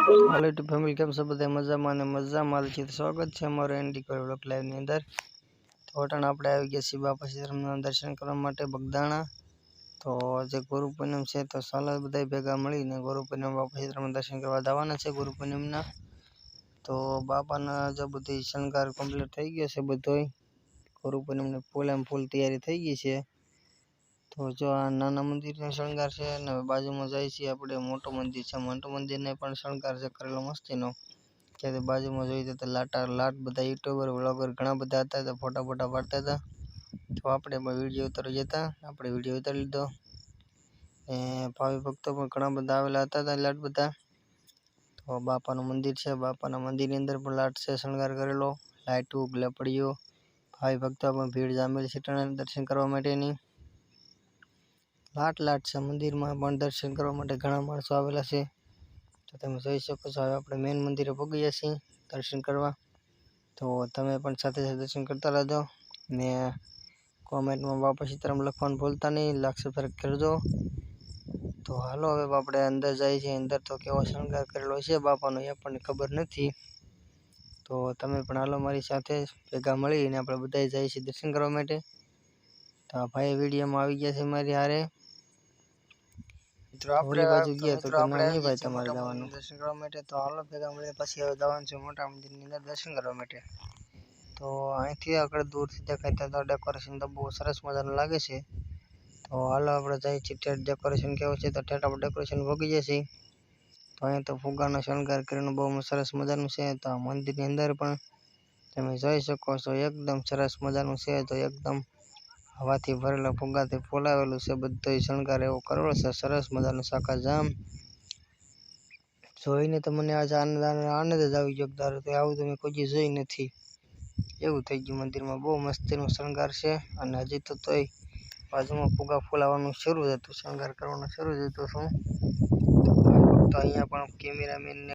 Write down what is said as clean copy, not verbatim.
Hello YouTube family केम छो बधाय मजामां ने मजामां छे। स्वागत है अमारो एनडी कोर व्लॉग लाइव ની અંદર। તો અટાણે આપણે આવી ગયા છીએ બાપા સીતારામના દર્શન કરવા માટે બગદાણા। તો જે ગુરુ પૂનમ છે તો ચાલો બધાય ભેગા મળીને ગુરુ પૂનમ બાપા સીતારામના દર્શન કરવા જવાના છે ગુરુ પૂનમના। તો બાપાના જો બધી શણગાર કમ્પ્લીટ થઈ ગયો છે બધોય। ગુરુ પૂનમની ફૂલ તૈયારી થઈ ગઈ છે। તો જો આ નાના મંદિરનો શણગાર છે અને બાજુમાં જાય છે આપણે મોટું મંદિર છે। મોટું મંદિરને પણ શણગાર છે કરેલો મસ્તીનો। ત્યારે બાજુમાં જોઈએ તો લાટ બધા યુટ્યુબર વ્લોગર ઘણા બધા હતા તો ફોટા પાડતા હતા। તો આપણે વિડીયો ઉતારવા જતા આપણે વિડીયો ઉતારી લીધો ને ભાવિ ભક્તો પણ ઘણા બધા આવેલા હતા લાટ બધા। તો બાપાનું મંદિર છે, બાપાના મંદિરની અંદર પણ લાટ છે શણગાર કરેલો, લાઇટો લપડીઓ, ભાવિ ભક્તો પણ ભીડ જામેલી છે દર્શન કરવા માટેની। લાટ છે મંદિરમાં પણ દર્શન કરવા માટે ઘણા માણસો આવેલા છે। તો તમે જોઈ શકો છો હવે આપણે મેન મંદિરે પહોંચી ગયા છીએ દર્શન કરવા। તો તમે પણ સાથે સાથે દર્શન કરતા રહેજો ને કોમેન્ટમાં બાપા સીતારામ લખવાનું ભૂલતા નહીં, લાઈક સબસ્ક્રાઇબ કરજો। તો હાલો હવે આપણે અંદર જઈએ છીએ। અંદર તો કેવો શણગાર કરેલો છે બાપાનો એ આપણને ખબર નથી। તો તમે પણ હાલો મારી સાથે ભેગા મળીને આપણે બધા જઈએ છીએ દર્શન કરવા માટે। તો આ ભાઈ વિડીયોમાં આવી ગયા છે મારી હારે। મિત્રો આપણે બાજુ ગયા તો કે ના નહીં ભાઈ તમારે જવાનું દર્શન કરવા માટે। તો હાલો ભેગા મળીને પછી હવે જવાનું છે મોટા મંદિરની અંદર દર્શન કરવા માટે। તો અહીંથી આગળ દૂરથી દેખાતા તો ડેકોરેશન તો બહુ સરસ મજાનું લાગે છે। તો હાલો આપણે જઈએ છીએ ઠેઠ ડેકોરેશન કેવું છે તો ઠેઠ આપણે ડેકોરેશન ભોગી જઈએ। તો અહીંયા તો ફુગ્ગાનો શણગાર કરીને બહુ સરસ મજાનું છે। તો આ મંદિરની અંદર પણ તમે જોઈ શકો છો એકદમ સરસ મજાનું છે। તો એકદમ હવાથી ભરેલા ફુગ્ગાથી ફોલાવેલું છે બધો શણગાર એવો કરેલો છે સરસ મજાનું સાકાજામ। જોઈને તો મને આજે આનંદ જ આવી ગયો તારે તો આવું તો મેં કોઈ જોઈ નથી એવું થઈ ગયું। મંદિરમાં બહુ મસ્તીનો શણગાર છે અને હજી તો તોય બાજુમાં ફુગ્ગા ફોલાવાનું શરૂ જ હતું, શણગાર કરવાનું શરૂ જ હતું શું। તો અહીંયા પણ કેમેરામેનને